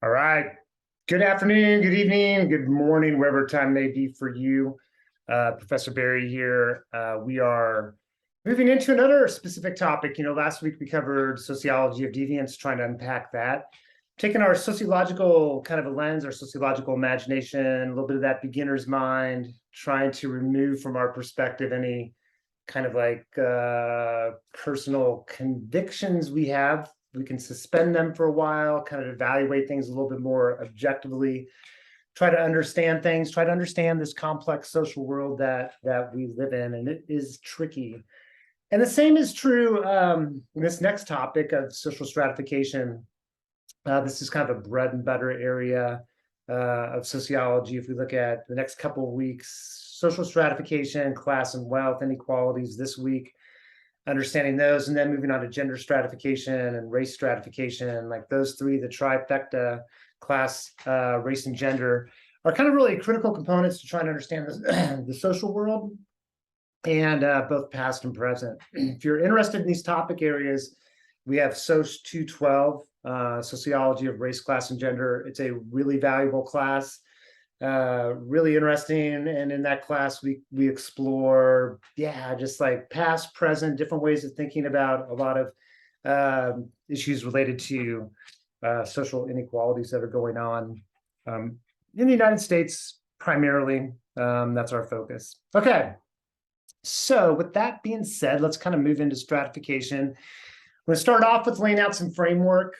All right. Good afternoon, good evening, good morning, wherever time may be for you. Professor Barry here. We are moving into another specific topic. Last week we covered sociology of deviance, trying to unpack that. Taking our sociological kind of a lens, our sociological imagination, a little bit of that beginner's mind, trying to remove from our perspective any kind of like personal convictions we have. We can suspend them for a while, kind of evaluate things a little bit more objectively, try to understand things, try to understand this complex social world that we live in, and it is tricky. And the same is true in this next topic of social stratification. This is kind of a bread and butter area of sociology. If we look at the next couple of weeks, social stratification, class and wealth inequalities this week, understanding those, and then moving on to gender stratification and race stratification, like those three, the trifecta, class, race, and gender, are kind of really critical components to try and understand the social world, and both past and present. If you're interested in these topic areas, we have SOC 212, Sociology of Race, Class, and Gender. It's a really valuable class, really interesting. And in that class, we explore, just like past, present, different ways of thinking about a lot of issues related to social inequalities that are going on in the United States, primarily. That's our focus. Okay. So with that being said, let's kind of move into stratification. I'm going to start off with laying out some framework,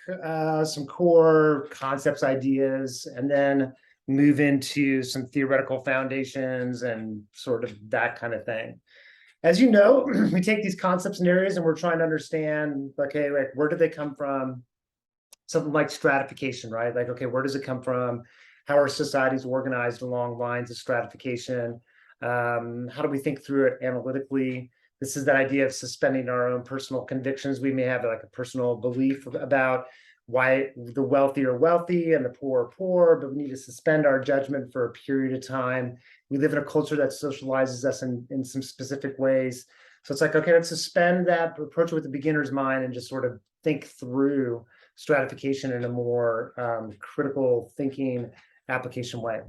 some core concepts, ideas, and then move into some theoretical foundations and sort of that kind of thing. As you know, we take these concepts and areas and we're trying to understand, okay, like where do they come from? Something like stratification, right? Like, okay, where does it come from? How are societies organized along lines of stratification? How do we think through it analytically? This is that idea of suspending our own personal convictions. We may have like a personal belief about why the wealthy are wealthy and the poor are poor, but we need to suspend our judgment for a period of time. We live in a culture that socializes us in some specific ways. So it's like, okay, let's suspend that, approach it with a beginner's mind, and just sort of think through stratification in a more critical thinking application way.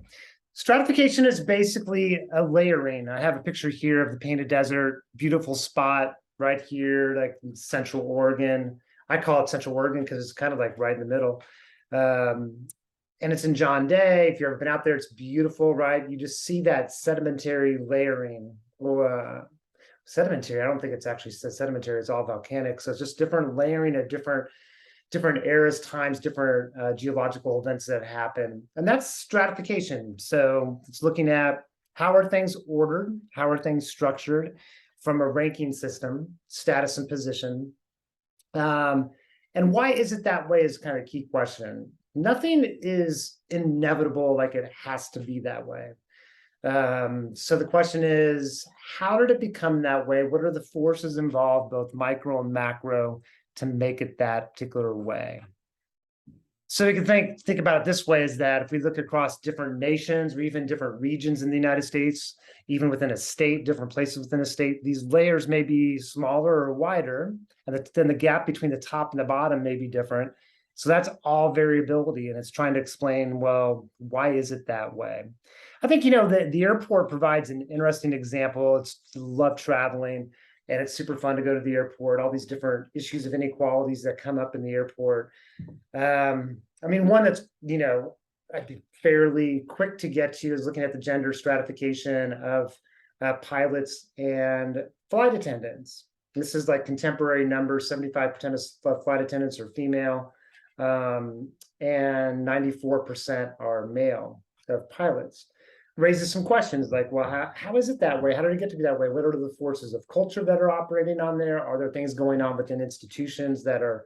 Stratification is basically a layering. I have a picture here of the Painted Desert, beautiful spot right here, like in Central Oregon. I call it Central Oregon because it's kind of like right in the middle. And it's in John Day. If you've ever been out there, it's beautiful, right? You just see that sedimentary layering. Or sedimentary, I don't think it's actually sedimentary, it's all volcanic. So it's just different layering of different eras, times, different geological events that happen. And that's stratification. So it's looking at how are things ordered, how are things structured from a ranking system, status and position. And why is it that way is kind of a key question. Nothing is inevitable, like it has to be that way. So the question is, how did it become that way? What are the forces involved, both micro and macro, to make it that particular way? So we can think about it this way, is that if we look across different nations or even different regions in the United States, even within a state, different places within a state, these layers may be smaller or wider, and then the gap between the top and the bottom may be different. So that's all variability, and it's trying to explain, well, why is it that way? I think, the airport provides an interesting example. It's love traveling, and it's super fun to go to the airport, all these different issues of inequalities that come up in the airport. One that's, I'd be fairly quick to get to is looking at the gender stratification of pilots and flight attendants. This is like contemporary numbers. 75% of flight attendants are female, and 94% are male of pilots. Raises some questions like, well, how is it that way? How did it get to be that way? What are the forces of culture that are operating on there? Are there things going on within institutions that are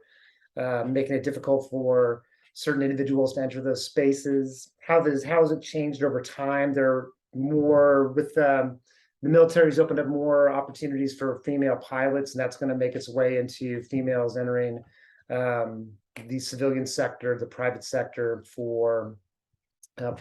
making it difficult for certain individuals to enter those spaces? How has it changed over time? There more with the military's opened up more opportunities for female pilots, and that's going to make its way into females entering the civilian sector, the private sector for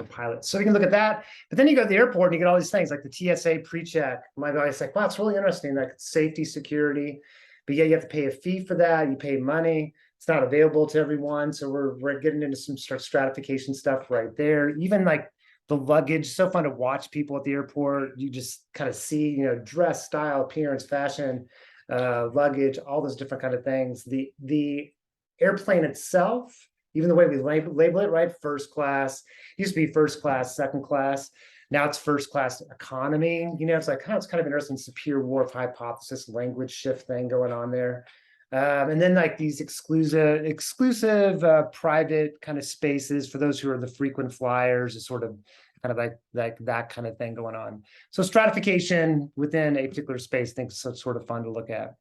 pilots. So we can look at that. But then you go to the airport and you get all these things like the TSA pre-check. My guy's like, wow, it's really interesting, like safety, security. But yeah, you have to pay a fee for that. You pay money. It's not available to everyone. So we're getting into some stratification stuff right there. Even like the luggage, so fun to watch people at the airport. You just kind of see, dress, style, appearance, fashion, luggage, all those different kind of things. The airplane itself, even the way we label it, right? First class, used to be first class, second class. Now it's first class economy. It's like, it's kind of interesting Sapir-Whorf hypothesis language shift thing going on there. And then like these exclusive private kind of spaces for those who are the frequent flyers is sort of kind of like that kind of thing going on. So stratification within a particular space, I think is sort of fun to look at.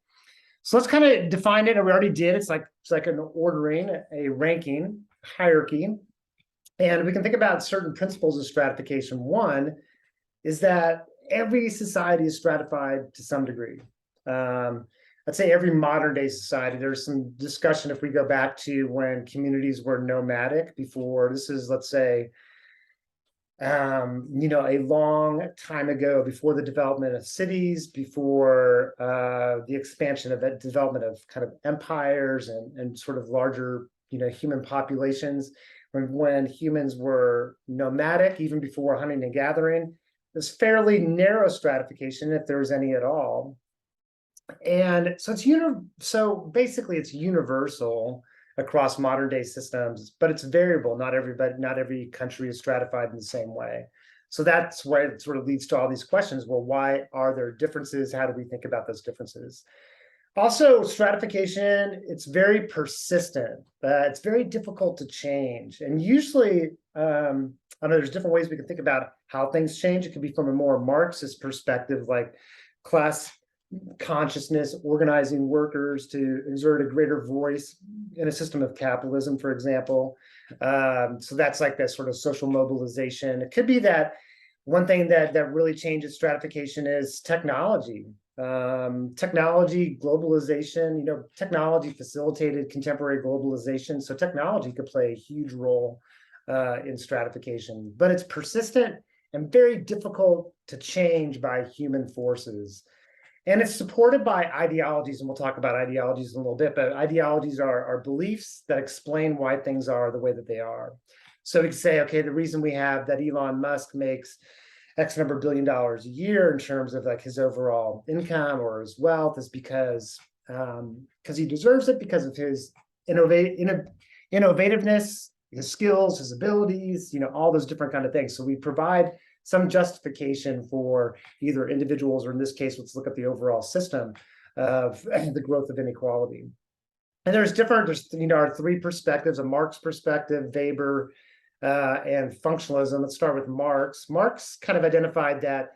So let's kind of define it, and we already did. It's like an ordering, a ranking, hierarchy. And we can think about certain principles of stratification. One is that every society is stratified to some degree. I'd say every modern day society, there's some discussion if we go back to when communities were nomadic before. This is, let's say, a long time ago, before the development of cities, before the expansion of the development of kind of empires and sort of larger, human populations. When humans were nomadic, even before hunting and gathering, there's fairly narrow stratification, if there was any at all. And so basically it's universal across modern day systems, but it's variable. Not every country is stratified in the same way. So that's why it sort of leads to all these questions. Well, why are there differences? How do we think about those differences? Also, stratification, it's very persistent. It's very difficult to change. And usually, I know there's different ways we can think about how things change. It could be from a more Marxist perspective, like class consciousness, organizing workers to exert a greater voice in a system of capitalism, for example. So that's like that sort of social mobilization. It could be that one thing that really changes stratification is technology. Technology, globalization, technology facilitated contemporary globalization. So technology could play a huge role in stratification, but it's persistent and very difficult to change by human forces. And it's supported by ideologies, and we'll talk about ideologies in a little bit, but ideologies are beliefs that explain why things are the way that they are. So we can say, okay, the reason we have that Elon Musk makes X number of $1 billion a year in terms of like his overall income or his wealth is because he deserves it, because of his innovativeness, his skills, his abilities, all those different kind of things. So we provide some justification for either individuals, or in this case, let's look at the overall system of the growth of inequality. And there's our three perspectives: a Marx perspective, Weber, and functionalism. Let's start with Marx. Marx kind of identified that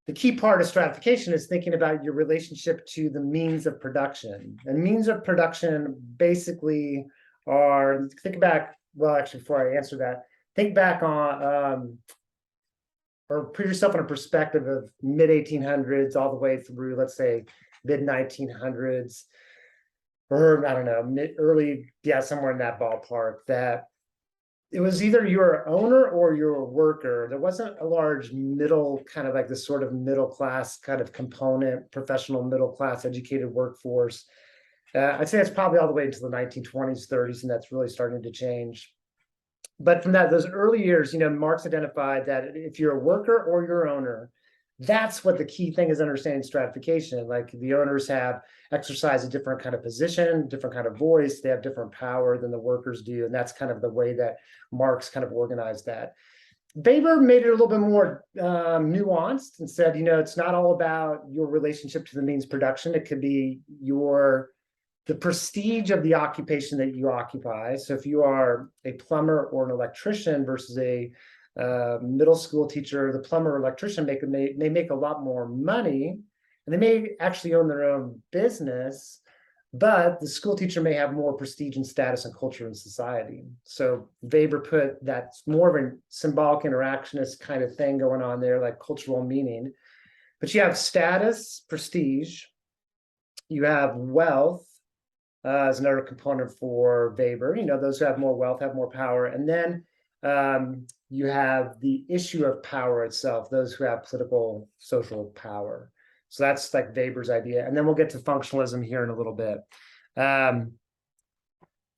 the key part of stratification is thinking about your relationship to the means of production. And means of production basically are, think back, well, actually, before I answer that, think back on, or put yourself in a perspective of mid-1800s all the way through, let's say, mid-1900s, or I don't know, somewhere in that ballpark, that it was either you're an owner or you're a worker. There wasn't a large middle, kind of like this sort of middle class kind of component, professional middle class educated workforce. I'd say it's probably all the way into the 1920s, 30s, and that's really starting to change. But from those early years, Marx identified that if you're a worker or you're an owner, that's what the key thing is, understanding stratification. Like the owners exercise a different kind of position, different kind of voice. They have different power than the workers do. And that's kind of the way that Marx kind of organized that. Weber made it a little bit more nuanced and said, it's not all about your relationship to the means production. It could be the prestige of the occupation that you occupy. So if you are a plumber or an electrician versus a middle school teacher, the plumber or electrician may make a lot more money, and they may actually own their own business, but the school teacher may have more prestige and status and culture in society. So Weber put that's more of a symbolic interactionist kind of thing going on there, like cultural meaning. But you have status, prestige, you have wealth, as another component for Weber. Those who have more wealth have more power. And then you have the issue of power itself, those who have political, social power. So that's like Weber's idea. And then we'll get to functionalism here in a little bit.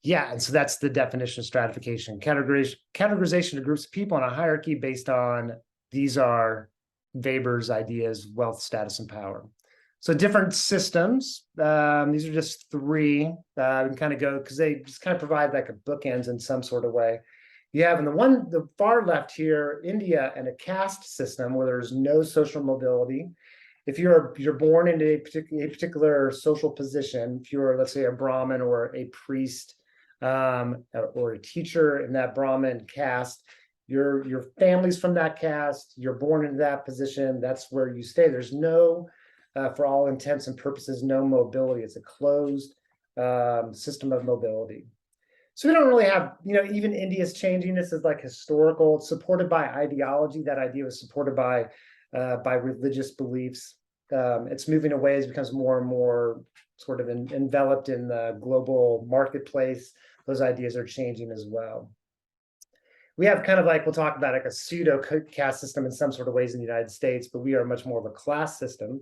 Yeah, and so that's the definition of stratification. Categorization of groups of people in a hierarchy based on, these are Weber's ideas, wealth, status, and power. So different systems. These are just three. We can kind of go, because they just kind of provide like a bookends in some sort of way. You have in the far left here, India and a caste system where there's no social mobility. If you're born into a particular social position, if you're, let's say, a Brahmin or a priest, or a teacher in that Brahmin caste, your family's from that caste, you're born into that position, that's where you stay. There's no, for all intents and purposes, no mobility. It's a closed system of mobility. So we don't really have, even India's changing. This is like historical. It's supported by ideology. That idea was supported by religious beliefs. It's moving away as it becomes more and more sort of enveloped in the global marketplace. Those ideas are changing as well. We have kind of like, we'll talk about like a pseudo caste system in some sort of ways in the United States, but we are much more of a class system.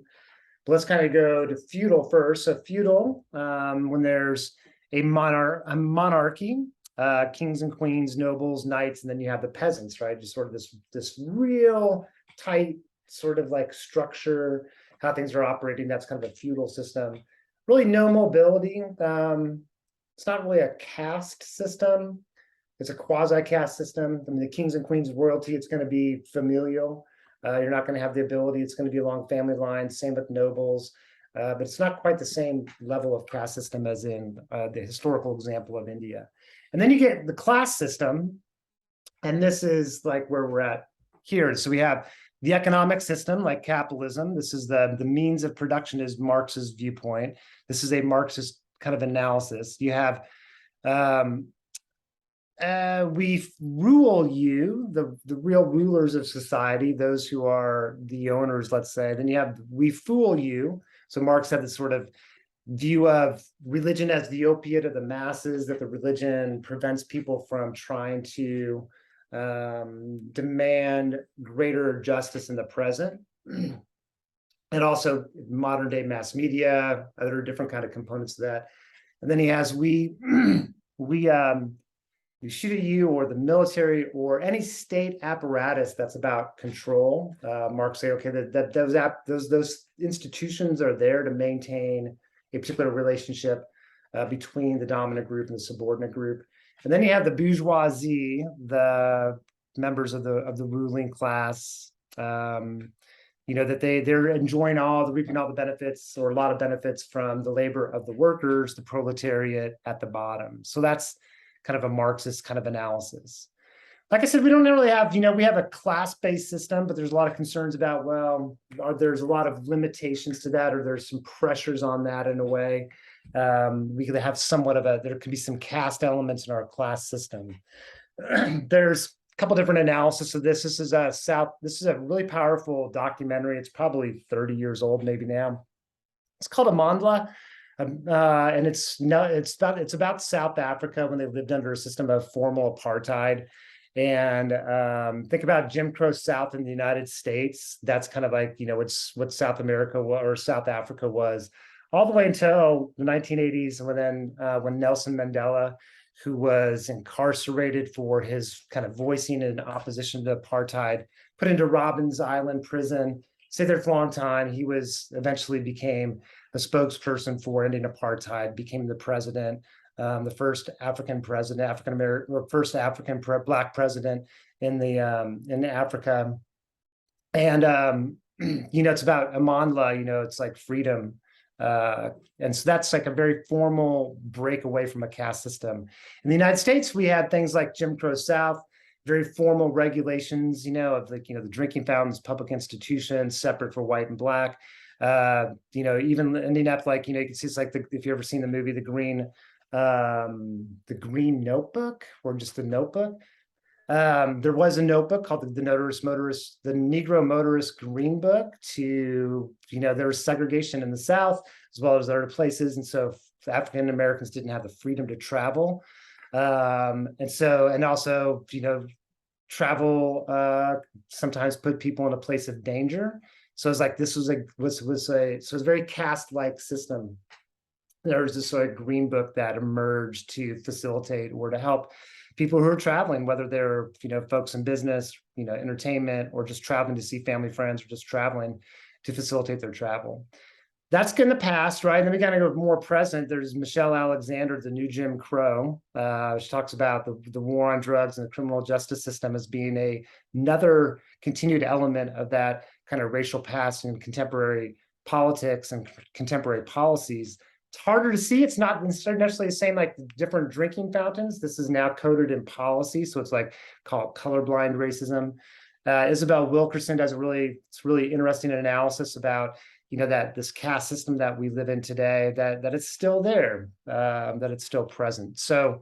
But let's kind of go to feudal first. So feudal, when there's a monarchy, kings and queens, nobles, knights, and then you have the peasants, right? Just sort of this real tight sort of like structure, how things are operating. That's kind of a feudal system. Really no mobility. It's not really a caste system. It's a quasi-caste system. I mean, the kings and queens of royalty, it's going to be familial. You're not going to have the ability. It's going to be along family lines. Same with nobles. But it's not quite the same level of caste system as in the historical example of India. And then you get the class system. And this is like where we're at here. So we have the economic system, like capitalism. This is the means of production is Marx's viewpoint. This is a Marxist kind of analysis. You have we rule you, the real rulers of society, those who are the owners, let's say. Then you have we fool you. So Marx had this sort of view of religion as the opiate of the masses, that the religion prevents people from trying to demand greater justice in the present. And also modern day mass media, other different kind of components to that. And then he has we shoot at you, or the military, or any state apparatus that's about control. Marx say, okay, that those institutions are there to maintain a particular relationship between the dominant group and the subordinate group. And then you have the bourgeoisie, the members of the ruling class. That they're enjoying reaping all the benefits, or a lot of benefits, from the labor of the workers, the proletariat at the bottom. So that's kind of a Marxist kind of analysis. Like I said, we don't really have, we have a class-based system, but there's a lot of concerns about, there's a lot of limitations to that, or there's some pressures on that in a way. We could have there could be some caste elements in our class system. There's a couple different analysis of this. This is a really powerful documentary. It's probably 30 years old, maybe now. It's called Amandla. And it's about South Africa when they lived under a system of formal apartheid. And think about Jim Crow South in the United States. That's kind of like, it's what South America or South Africa was, all the way until the 1980s, when Nelson Mandela, who was incarcerated for his kind of voicing in opposition to apartheid, put into Robbins Island prison, stayed there for a long time. He eventually became the spokesperson for ending apartheid, became the president, the first African president, African-American, or first African Black president in Africa. And, it's about Amandla, it's like freedom. And so that's like a very formal break away from a caste system. In the United States, we had things like Jim Crow South, very formal regulations, of the drinking fountains, public institutions, separate for white and black. Even ending up like, you can see it's like if you've ever seen the movie, the Green Notebook, or just the Notebook. There was a notebook called the Negro Motorist Green Book there was segregation in the South as well as other places. And so African Americans didn't have the freedom to travel. And also, travel sometimes put people in a place of danger. So it's like, this was a very caste-like system. there's this sort of green book that emerged to facilitate or to help people who are traveling, whether they're, folks in business, entertainment, or just traveling to see family, friends, or just traveling to facilitate their travel. That's in the past, right? And then we kind of go more present. There's Michelle Alexander, the new Jim Crow. She talks about the war on drugs and the criminal justice system as being another continued element of that kind of racial past and contemporary politics and contemporary policies. It's harder to see. It's not necessarily the same like different drinking fountains. This is now coded in policy, so it's like called colorblind racism. Isabel Wilkerson does it's really interesting analysis about that this caste system that we live in today, that it's still there, that it's still present. So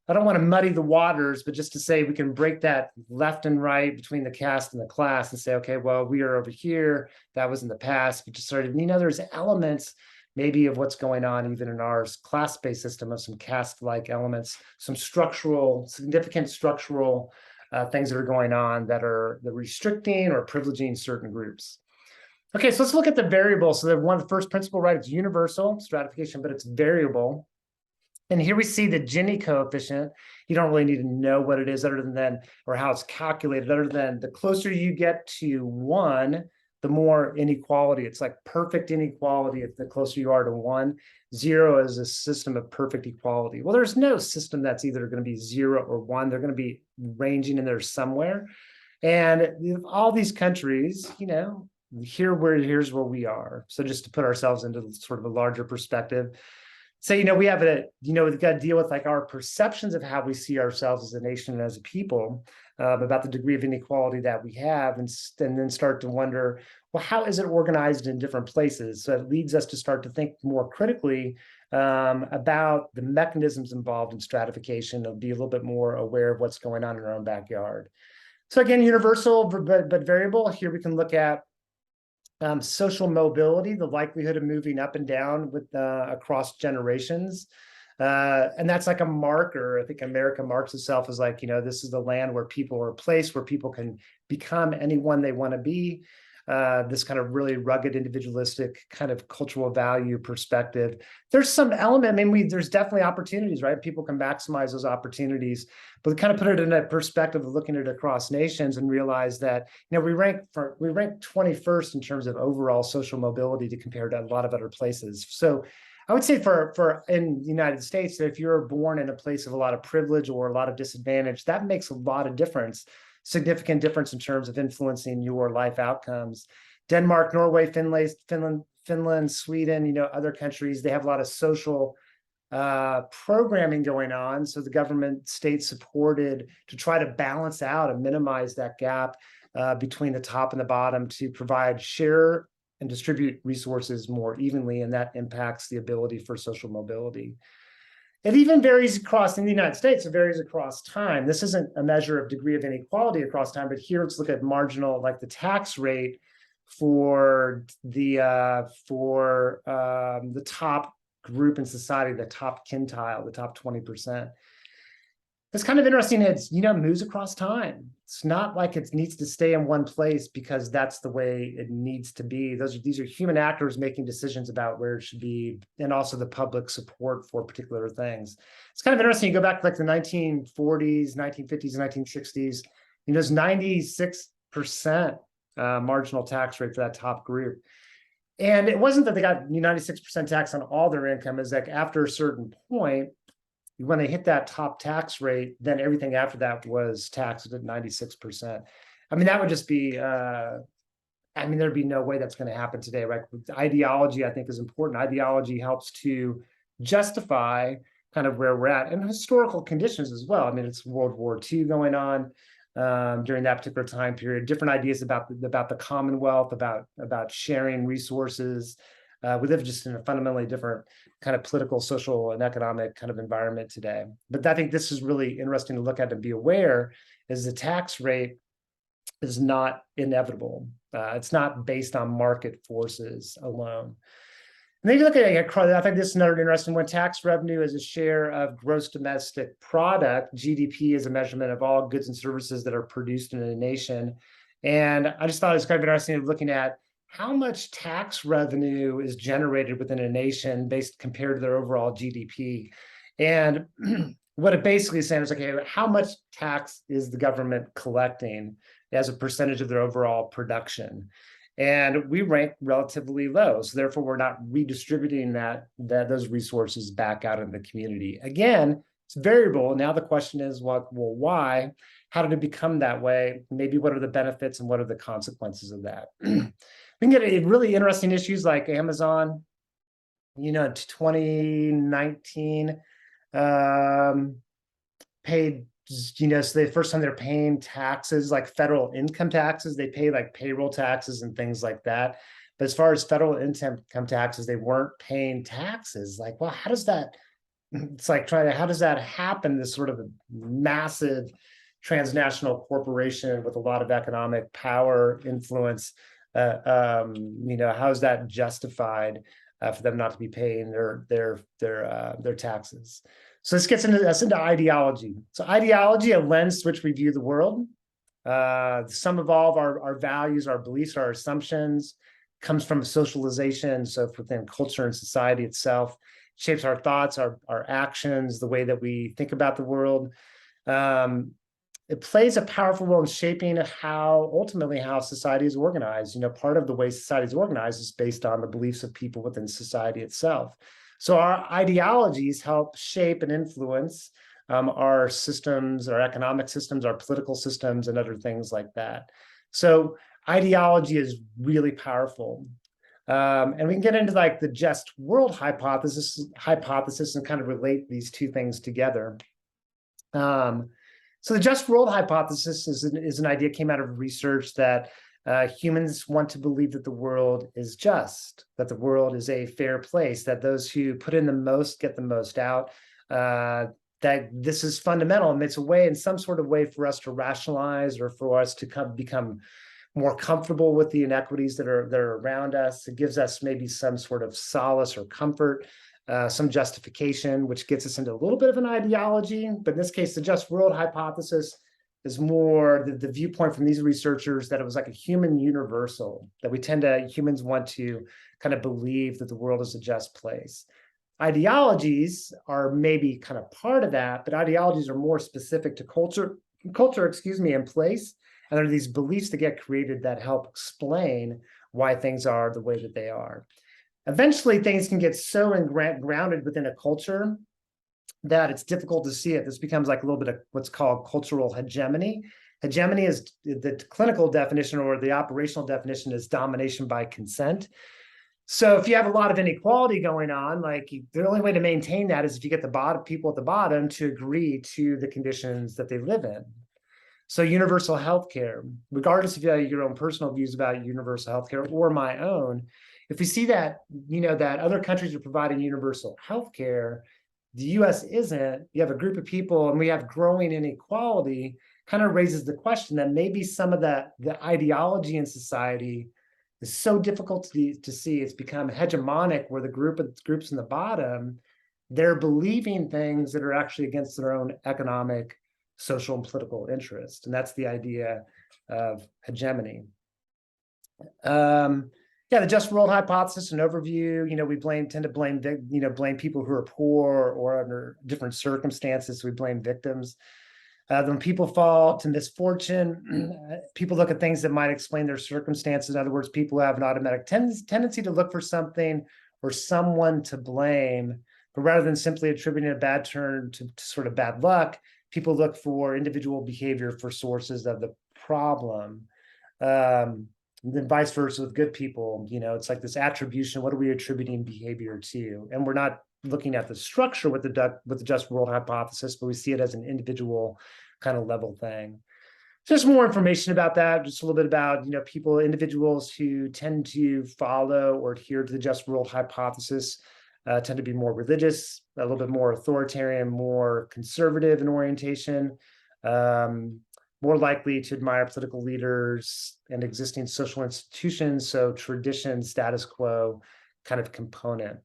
I don't want to muddy the waters, but just to say we can break that left and right between the caste and the class and say, okay, well, we are over here. That was in the past. But just sort of, there's elements maybe of what's going on even in our class-based system of some caste-like elements, some significant structural things that are going on that are restricting or privileging certain groups. Okay, so let's look at the variable. So the first principle, right, it's universal stratification, but it's variable. And here we see the Gini coefficient. You don't really need to know what it is other than or how it's calculated, other than the closer you get to 1, the more inequality. It's like perfect inequality the closer you are to 1. 0 is a system of perfect equality. Well, there's no system that's either going to be 0 or 1. They're going to be ranging in there somewhere. And all these countries, here's where we are. So just to put ourselves into sort of a larger perspective, say, we have we've got to deal with like our perceptions of how we see ourselves as a nation and as a people, about the degree of inequality that we have, and then start to wonder, well, how is it organized in different places? So it leads us to start to think more critically about the mechanisms involved in stratification, and be a little bit more aware of what's going on in our own backyard. So again, universal but variable. Here we can look at social mobility, the likelihood of moving up and down with across generations. And that's like a marker. I think America marks itself as like, this is the land where people are a place where people can become anyone they want to be. This kind of really rugged, individualistic kind of cultural value perspective. There's some element, there's definitely opportunities, right? People can maximize those opportunities, but kind of put it in a perspective of looking at it across nations and realize that, we rank 21st in terms of overall social mobility to compare to a lot of other places. So I would say for in the United States, that if you're born in a place of a lot of privilege or a lot of disadvantage, that makes a lot of difference. Significant difference in terms of influencing your life outcomes. Denmark, Norway, Finland, Sweden, other countries, they have a lot of social programming going on. So the government, state supported to try to balance out and minimize that gap between the top and the bottom to provide, share, and distribute resources more evenly. And that impacts the ability for social mobility. It even varies across, in the United States, it varies across time. This isn't a measure of degree of inequality across time, but here let's look at marginal, like the tax rate for the top group in society, the top quintile, the top 20%. It's kind of interesting. It's, moves across time. It's not like it needs to stay in one place because that's the way it needs to be. These are human actors making decisions about where it should be, and also the public support for particular things. It's kind of interesting. You go back to like the 1940s, 1950s, and 1960s. There's 96% marginal tax rate for that top group. And it wasn't that they got 96% tax on all their income. It's like after a certain point, when they hit that top tax rate, then everything after that was taxed at 96%. That would just be, there'd be no way that's going to happen today, right? Ideology, I think, is important. Ideology helps to justify kind of where we're at, and historical conditions as well. It's World War II going on during that particular time period. Different ideas about the Commonwealth, about sharing resources. We live just in a fundamentally different kind of political, social, and economic kind of environment today. But I think this is really interesting to look at and be aware, is the tax rate is not inevitable. It's not based on market forces alone. And then you look at, I think this is another interesting one. Tax revenue as a share of gross domestic product. GDP is a measurement of all goods and services that are produced in a nation. And I just thought it was kind of interesting looking at how much tax revenue is generated within a nation based compared to their overall GDP. And what it basically is saying is, okay, how much tax is the government collecting as a percentage of their overall production? And we rank relatively low. So therefore, we're not redistributing those resources back out in the community. Again, it's variable. Now the question is, well, why? How did it become that way? Maybe what are the benefits and what are the consequences of that? We can get really interesting issues like Amazon, 2019 paid, so the first time they're paying taxes, like federal income taxes, they pay like payroll taxes and things like that. But as far as federal income taxes, they weren't paying taxes. Like, well, how does that, it's like how does that happen? This sort of a massive transnational corporation with a lot of economic power, influence, how is that justified for them not to be paying their taxes? So this gets us into ideology. So ideology, a lens through which we view the world. Some of all of our values, our beliefs, our assumptions comes from socialization. So within culture and society itself, shapes our thoughts, our actions, the way that we think about the world. It plays a powerful role in shaping ultimately how society is organized. Part of the way society is organized is based on the beliefs of people within society itself. So our ideologies help shape and influence our systems, our economic systems, our political systems, and other things like that. So ideology is really powerful. And we can get into like the just world hypothesis and kind of relate these two things together. So the just world hypothesis is an idea that came out of research that humans want to believe that the world is just, that the world is a fair place, that those who put in the most get the most out, that this is fundamental, and it's a way, in some sort of way, for us to rationalize or for us to become more comfortable with the inequities that are around us. It gives us maybe some sort of solace or comfort, some justification, which gets us into a little bit of an ideology. But in this case, the just world hypothesis is more the viewpoint from these researchers that it was like a human universal, that humans want to kind of believe that the world is a just place. Ideologies are maybe kind of part of that, but ideologies are more specific to culture, and place. And there are these beliefs that get created that help explain why things are the way that they are. Eventually, things can get so grounded within a culture that it's difficult to see it. This becomes like a little bit of what's called cultural hegemony. Hegemony is the clinical definition, or the operational definition is domination by consent. So if you have a lot of inequality going on, like the only way to maintain that is if you get people at the bottom to agree to the conditions that they live in. So universal healthcare, regardless of your own personal views about universal healthcare or my own, if we see that, that other countries are providing universal healthcare, the US isn't, you have a group of people and we have growing inequality, kind of raises the question that maybe some of the ideology in society is so difficult to see. It's become hegemonic, where the groups in the bottom, they're believing things that are actually against their own economic, social, and political interest. And that's the idea of hegemony. The just world hypothesis, an overview, we tend to blame people who are poor or under different circumstances. So we blame victims. When people fall to misfortune, people look at things that might explain their circumstances. In other words, people have an automatic tendency to look for something or someone to blame, but rather than simply attributing a bad turn to sort of bad luck, people look for individual behavior for sources of the problem. Then vice versa with good people, it's like this attribution. What are we attributing behavior to? And we're not looking at the structure with the just world hypothesis, but we see it as an individual kind of level thing. Just more information about that, just a little bit about, individuals who tend to follow or adhere to the just world hypothesis tend to be more religious, a little bit more authoritarian, more conservative in orientation, more likely to admire political leaders and existing social institutions, so tradition, status quo kind of component.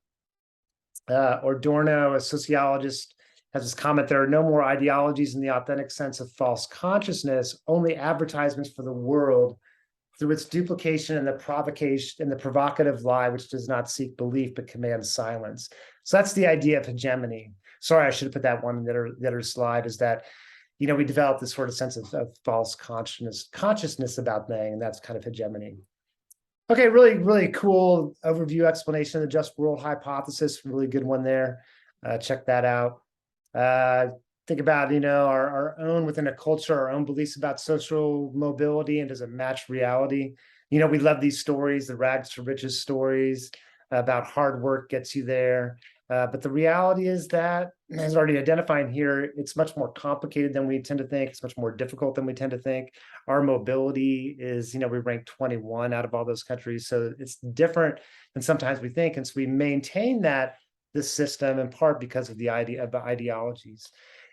Adorno, a sociologist, has this comment: there are no more ideologies in the authentic sense of false consciousness, only advertisements for the world through its duplication and the provocation and the provocative lie, which does not seek belief but commands silence. So that's the idea of hegemony. Sorry, I should have put that one in the other slide, is that, you know, we develop this sort of sense of false consciousness about things, and that's kind of hegemony. Okay, really, really cool overview explanation of the just world hypothesis. Really good one there. Check that out. Think about, you know, our own within a culture, our own beliefs about social mobility, and does it match reality? You know, we love these stories, the rags to riches stories about hard work gets you there. But the reality is that, as already identifying here, it's much more complicated than we tend to think. It's much more difficult than we tend to think. Our mobility is, you know, we rank 21 out of all those countries. So it's different than sometimes we think. And so we maintain this system in part because of the idea of the ideologies.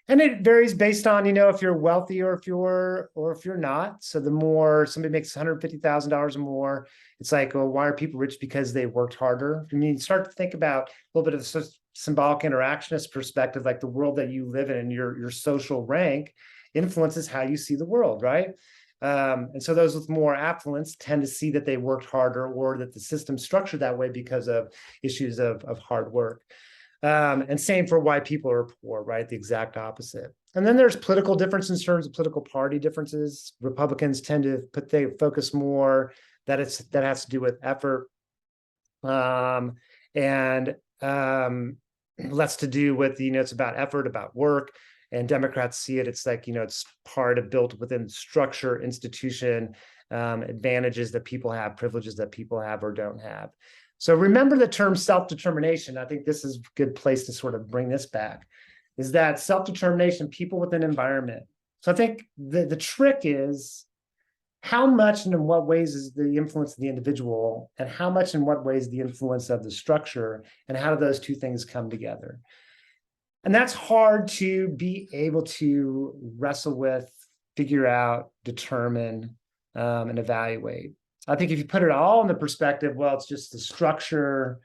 And it varies based on, you know, if you're wealthy or if you're not. So the more somebody makes $150,000 or more, it's like, well, why are people rich? Because they worked harder. I mean, you start to think about a little bit of a symbolic interactionist perspective, like the world that you live in and your social rank influences how you see the world, right? And so those with more affluence tend to see that they worked harder, or that the system's structured that way because of issues of hard work. And same for why people are poor, right? The exact opposite. And then there's political differences in terms of political party differences. Republicans tend to they focus more that has to do with effort, and less to do with, you know, it's about effort, about work. And Democrats see it, it's like, you know, it's part of built within structure, institution, advantages that people have, privileges that people have or don't have. So remember the term self-determination. I think this is a good place to sort of bring this back, is that self-determination, people with an environment. So I think the trick is how much and in what ways is the influence of the individual, and how much and what ways the influence of the structure, and how do those two things come together? And that's hard to be able to wrestle with, figure out, determine, and evaluate. I think if you put it all in the perspective, well, it's just the structure,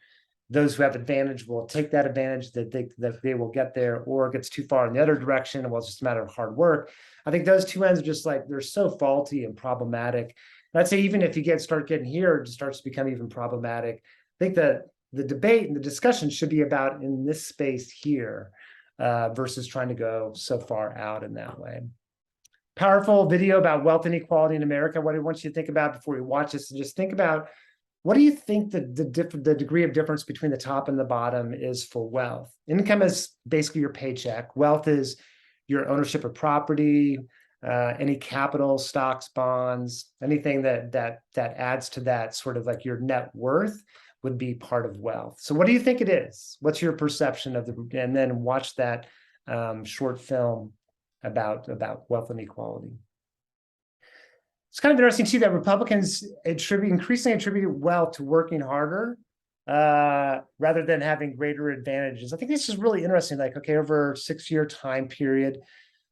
those who have advantage will take that advantage, that they will get there, or it gets too far in the other direction, and well, it's just a matter of hard work. I think those two ends are just like, they're so faulty and problematic. And I'd say even if you start getting here, it starts to become even problematic. I think that the debate and the discussion should be about in this space here, versus trying to go so far out in that way. Powerful video about wealth inequality in America. What I want you to think about before you watch this, and just think about, what do you think the degree of difference between the top and the bottom is for wealth? Income is basically your paycheck. Wealth is your ownership of property, any capital, stocks, bonds, anything that adds to that sort of like your net worth would be part of wealth. So what do you think it is? What's your perception of and then watch that short film about wealth inequality. It's kind of interesting too that Republicans increasingly attribute wealth to working harder rather than having greater advantages. I think this is really interesting. Like, okay, over a 6-year time period,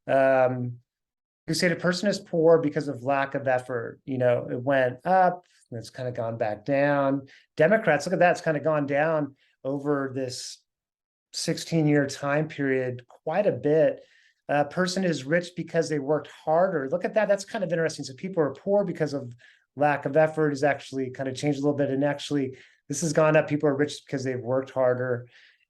you say the person is poor because of lack of effort. You know, it went up and it's kind of gone back down. Democrats, look at that, it's kind of gone down over this 16-year time period quite a bit. A person is rich because they worked harder. Look at that. That's kind of interesting. So people are poor because of lack of effort is actually kind of changed a little bit. And actually, this has gone up. People are rich because they've worked harder.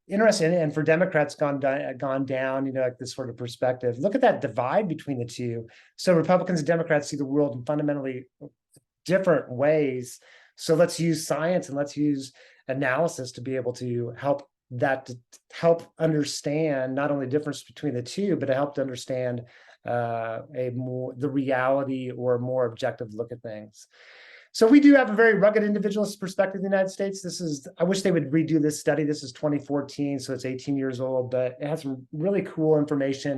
Interesting. And for Democrats, gone down, you know, like this sort of perspective. Look at that divide between the two. So Republicans and Democrats see the world in fundamentally different ways. So let's use science and let's use analysis to be able to help understand not only the difference between the two, but to help to understand the reality or a more objective look at things. So we do have a very rugged individualist perspective in the United States. I wish they would redo this study. This is 2014, so it's 18 years old, but it has some really cool information,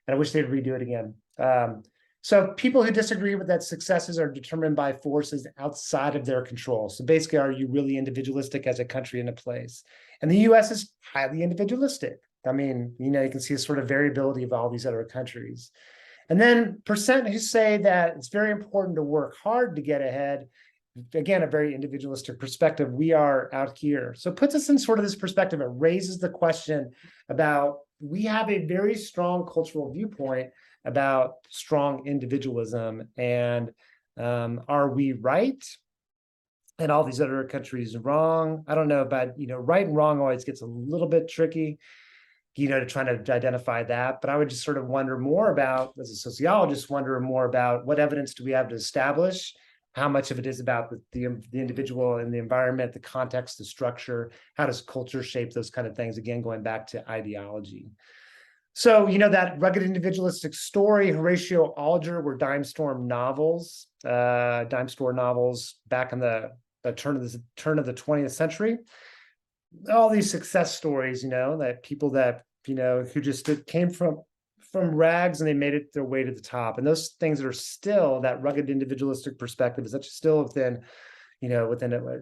and I wish they'd redo it again. So people who disagree with that successes are determined by forces outside of their control. So basically, are you really individualistic as a country and a place? And the US is highly individualistic. I mean, you know, you can see a sort of variability of all these other countries. And then percent who say that it's very important to work hard to get ahead. Again, a very individualistic perspective. We are out here. So it puts us in sort of this perspective. It raises the question about, we have a very strong cultural viewpoint about strong individualism. And Are we right? And all these other countries wrong? I don't know, but right and wrong always gets a little bit tricky, to try to identify that. But I would just sort of wonder more about, as a sociologist, wonder more about what evidence do we have to establish how much of it is about the individual and the environment, the context, the structure, how does culture shape those kind of things? Again, going back to ideology. So, that rugged individualistic story, Horatio Alger were dime store novels back in the turn of the 20th century. All these success stories, that people that, who just came from rags and they made it their way to the top. And those things that are still, that rugged individualistic perspective is actually still within,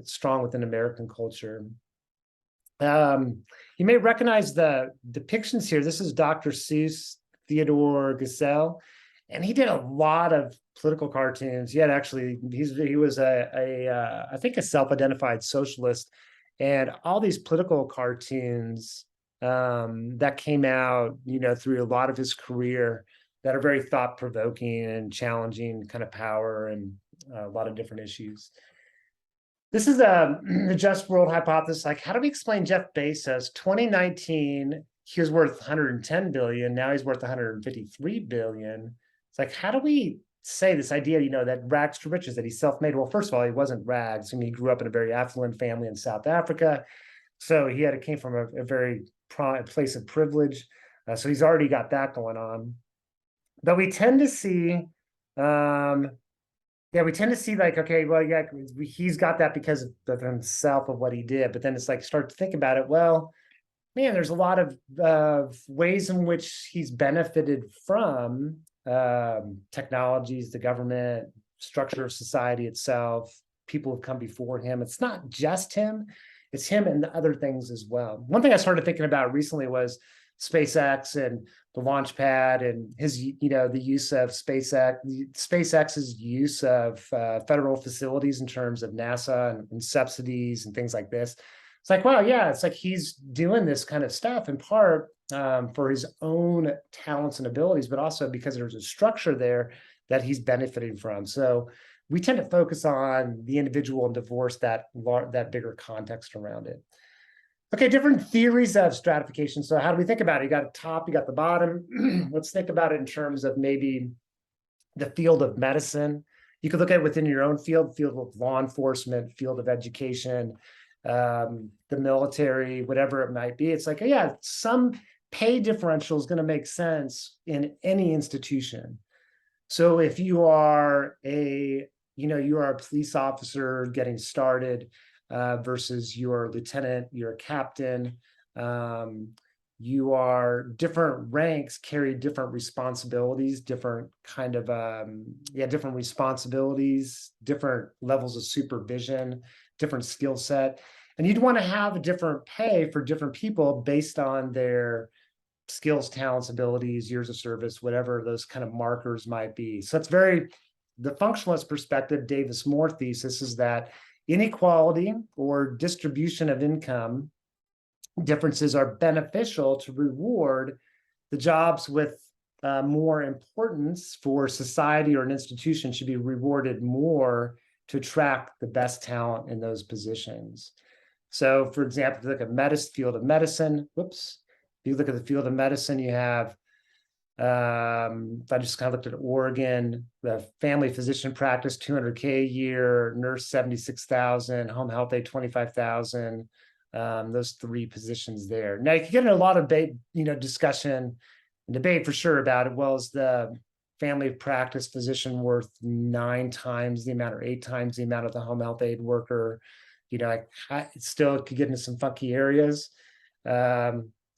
strong within American culture. You may recognize the depictions here. This is Dr. Seuss, Theodore Geisel, and he did a lot of political cartoons. He was I think a self-identified socialist, and all these political cartoons that came out, through a lot of his career that are very thought-provoking and challenging kind of power and a lot of different issues. This is the just world hypothesis. Like, how do we explain Jeff Bezos? 2019, he was worth 110 billion. Now he's worth 153 billion. It's like, how do we say this idea, that rags to riches, that he's self-made? Well, first of all, he wasn't rags. I mean, he grew up in a very affluent family in South Africa. So he came from a very place of privilege. So he's already got that going on. But we tend to see, like, okay, well, yeah, he's got that because of himself, of what he did. But then it's like, start to think about it. Well, man, there's a lot of ways in which he's benefited from technologies, the government, structure of society itself, people have come before him. It's not just him, it's him and the other things as well. One thing I started thinking about recently was SpaceX and the launch pad and his, the use of SpaceX's use of federal facilities in terms of NASA and subsidies and things like this. It's like, wow, yeah, it's like he's doing this kind of stuff in part for his own talents and abilities, but also because there's a structure there that he's benefiting from. So we tend to focus on the individual and divorce that bigger context around it. Okay, different theories of stratification. So how do we think about it? You got the top, you got the bottom. Let's think about it in terms of maybe the field of medicine. You could look at it within your own field of law enforcement, field of education, the military, whatever it might be. It's like, yeah, some pay differential is going to make sense in any institution. So if you are a police officer getting started, versus your lieutenant, your captain, you are different ranks, carry different responsibilities, different responsibilities, different levels of supervision, different skill set. And you'd want to have a different pay for different people based on their skills, talents, abilities, years of service, whatever those kind of markers might be. So it's the functionalist perspective, Davis-Moore thesis is that inequality or distribution of income differences are beneficial to reward the jobs with more importance for society or an institution should be rewarded more to attract the best talent in those positions. So, for example, if you look at field of medicine, if you look at the field of medicine, you have if I just kind of looked at Oregon, the family physician practice, $200K a year, nurse, 76,000, home health aide, 25,000, those three positions there. Now you can get in a lot of discussion and debate for sure about it. Well, is the family practice physician worth 9 times the amount or 8 times the amount of the home health aide worker? It still could get into some funky areas.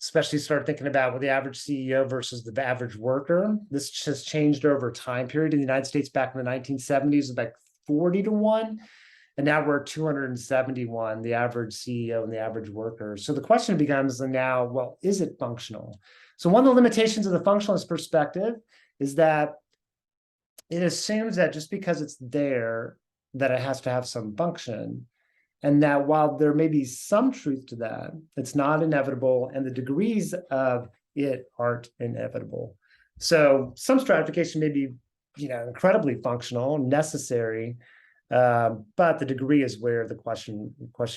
Especially start thinking about the average CEO versus the average worker. This has changed over time period. In the United States back in the 1970s, it was like 40-1. And now we're 271, the average CEO and the average worker. So the question becomes now, well, is it functional? So one of the limitations of the functionalist perspective is that it assumes that just because it's there, that it has to have some function. And that while there may be some truth to that, it's not inevitable, and the degrees of it aren't inevitable. So some stratification may be incredibly functional, necessary. But the degree is where the question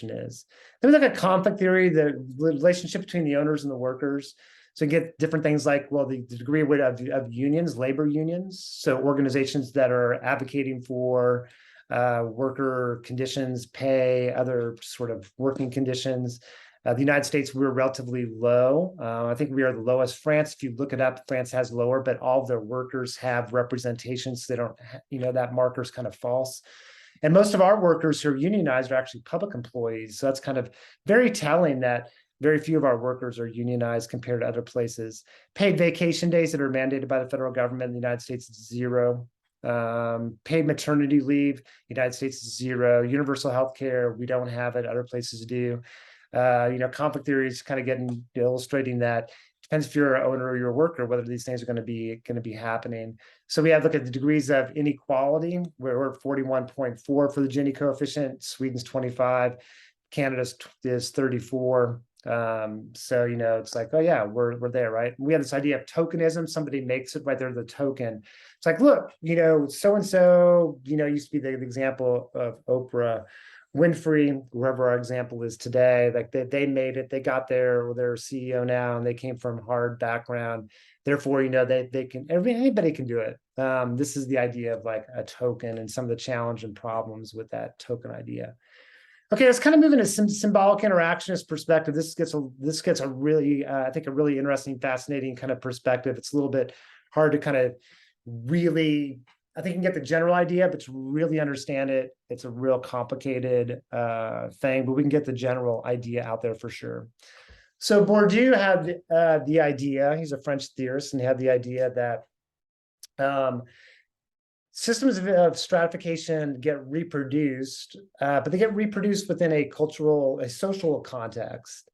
is. Then we look at conflict theory, the relationship between the owners and the workers. So you get different things like, well, the degree of unions, labor unions. So organizations that are advocating for worker conditions, pay, other sort of working conditions. The United States, we're relatively low. I think we are the lowest. France, if you look it up, France has lower, but all of their workers have representation. So they don't, that marker is kind of false. And most of our workers who are unionized are actually public employees. So that's kind of very telling that very few of our workers are unionized compared to other places. Paid vacation days that are mandated by the federal government in the United States is 0. Paid maternity leave, United States is 0. Universal health care, we don't have it. Other places do. Conflict theory is kind of getting illustrating that depends if you're an owner or you're a worker, whether these things are going to be happening. So we have look at the degrees of inequality. We're at 41.4 for the Gini coefficient. Sweden's 25. Canada's is 34. So it's like, oh yeah, we're there, right? We have this idea of tokenism. Somebody makes it, right? They're the token. It's like, look, so and so, used to be the example of Oprah Winfrey, whoever our example is today. Like they made it, they got there, or they're CEO now, and they came from hard background. Therefore, they can, anybody can do it. This is the idea of like a token and some of the challenge and problems with that token idea. Okay, let's kind of move into some symbolic interactionist perspective. This gets a really, I think, a really interesting, fascinating kind of perspective. It's a little bit hard to kind of really, I think you can get the general idea, but to really understand it, it's a real complicated thing, but we can get the general idea out there for sure. So Bourdieu had the idea, he's a French theorist, and he had the idea that systems of stratification get reproduced, but they get reproduced within a social context.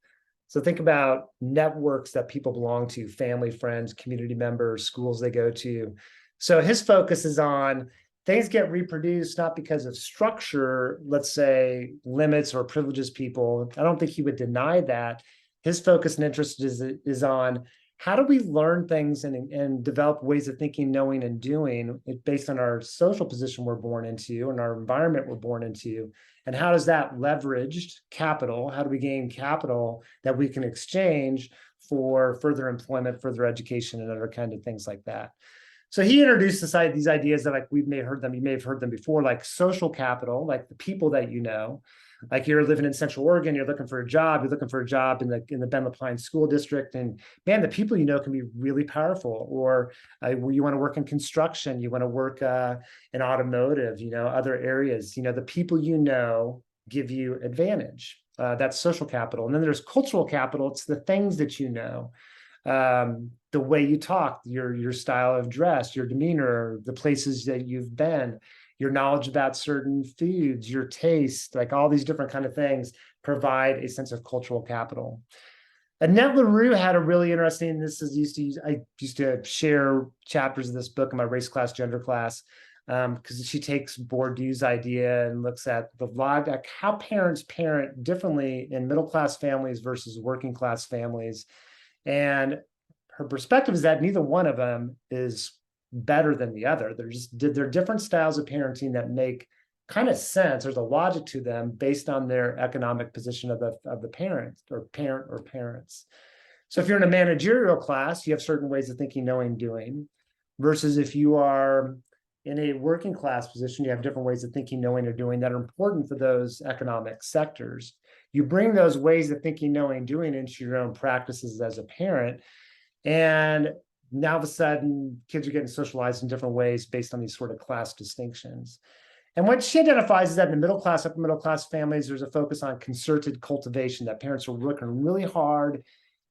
So think about networks that people belong to, family, friends, community members, schools they go to. So his focus is on things get reproduced not because of structure, let's say limits or privileges people. I don't think he would deny that. His focus and interest is on how do we learn things and develop ways of thinking, knowing, and doing based on our social position we're born into and our environment we're born into? And how does that leveraged capital, how do we gain capital that we can exchange for further employment, further education, and other kind of things like that? So he introduced these ideas that like you may have heard them before, like social capital, like the people that like you're living in Central Oregon, you're looking for a job in the Ben LaPine school district, and man, the people can be really powerful. Or you want to work in construction, you want to work in automotive, other areas, the people give you advantage. That's social capital. And then there's cultural capital. It's the things that the way you talk, your style of dress, your demeanor, the places that you've been, your knowledge about certain foods, your taste, like all these different kind of things provide a sense of cultural capital. Annette LaRue had a really interesting, I used to share chapters of this book in my race class, gender class, because she takes Bourdieu's idea and looks at how parents parent differently in middle-class families versus working-class families. And her perspective is that neither one of them is better than the other. They're different styles of parenting that make kind of sense. There's a logic to them based on their economic position of the parent or parents. So if you're in a managerial class, you have certain ways of thinking, knowing, doing, versus if you are in a working class position, you have different ways of thinking, knowing, or doing that are important for those economic sectors. You bring those ways of thinking, knowing, doing into your own practices as a parent, and now all of a sudden kids are getting socialized in different ways based on these sort of class distinctions. And what she identifies is that in the middle class, upper middle class families, there's a focus on concerted cultivation, that parents are working really hard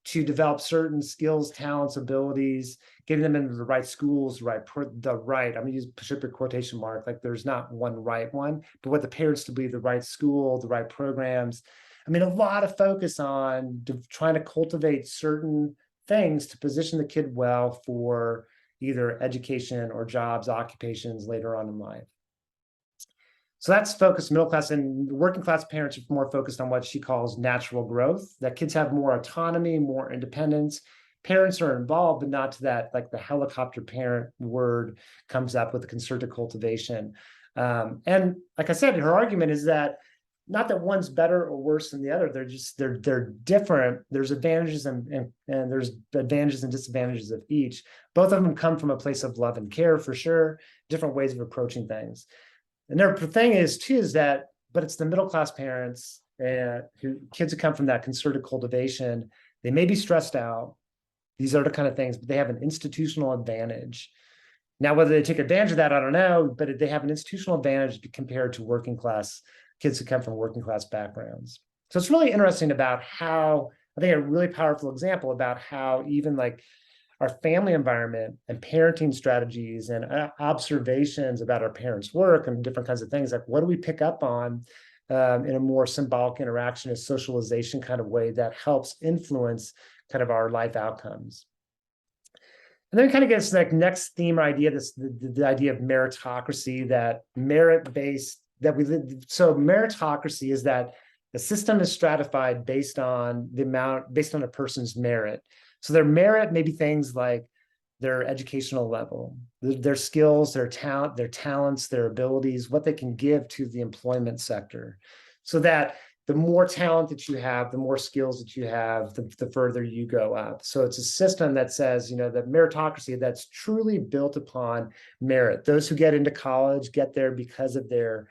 to develop certain skills, talents, abilities, getting them into the right schools, I'm gonna use push up your quotation mark, like there's not one right one, but what the parents to be the right school, the right programs. A lot of focus on trying to cultivate certain things to position the kid well for either education or jobs, occupations later on in life. So that's focused middle class, and working class parents are more focused on what she calls natural growth, that kids have more autonomy, more independence. parents are involved, but not to that, like the helicopter parent word comes up with the concerted cultivation. And like I said, her argument is that not that one's better or worse than the other. They're different. There's advantages and there's advantages and disadvantages of each. Both of them come from a place of love and care for sure, different ways of approaching things. And their thing is too, is that, but it's the middle-class parents who kids who come from that concerted cultivation. They may be stressed out. These are the kind of things, but they have an institutional advantage. Now, whether they take advantage of that, I don't know, but they have an institutional advantage compared to working class kids who come from working class backgrounds. So it's really interesting about how, I think a really powerful example about how even like our family environment and parenting strategies and observations about our parents' work and different kinds of things, like what do we pick up on in a more symbolic interaction, a socialization kind of way that helps influence kind of our life outcomes. And then it kind of gets like next theme or idea, the idea of meritocracy, that merit-based, that we live. So meritocracy is that the system is stratified based on a person's merit. So their merit may be things like their educational level, their skills, their talents, their abilities, what they can give to the employment sector. So that the more talent that you have, the more skills that you have, the further you go up. So it's a system that says, that meritocracy that's truly built upon merit. Those who get into college get there because of their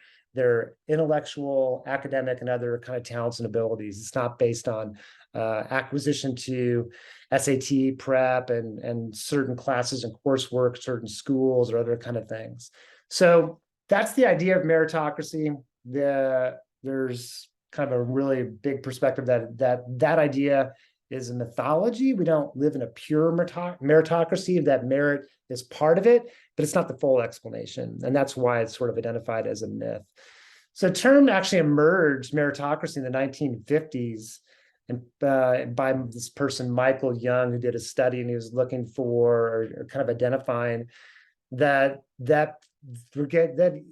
intellectual, academic, and other kind of talents and abilities. It's not based on acquisition to SAT prep and certain classes and coursework, certain schools, or other kind of things. So that's the idea of meritocracy. There's kind of a really big perspective that idea is a mythology. We don't live in a pure meritocracy. That merit is part of it, but it's not the full explanation. And that's why it's sort of identified as a myth. So the term actually emerged, meritocracy, in the 1950s, and by this person, Michael Young, who did a study, and he was looking for or kind of identifying that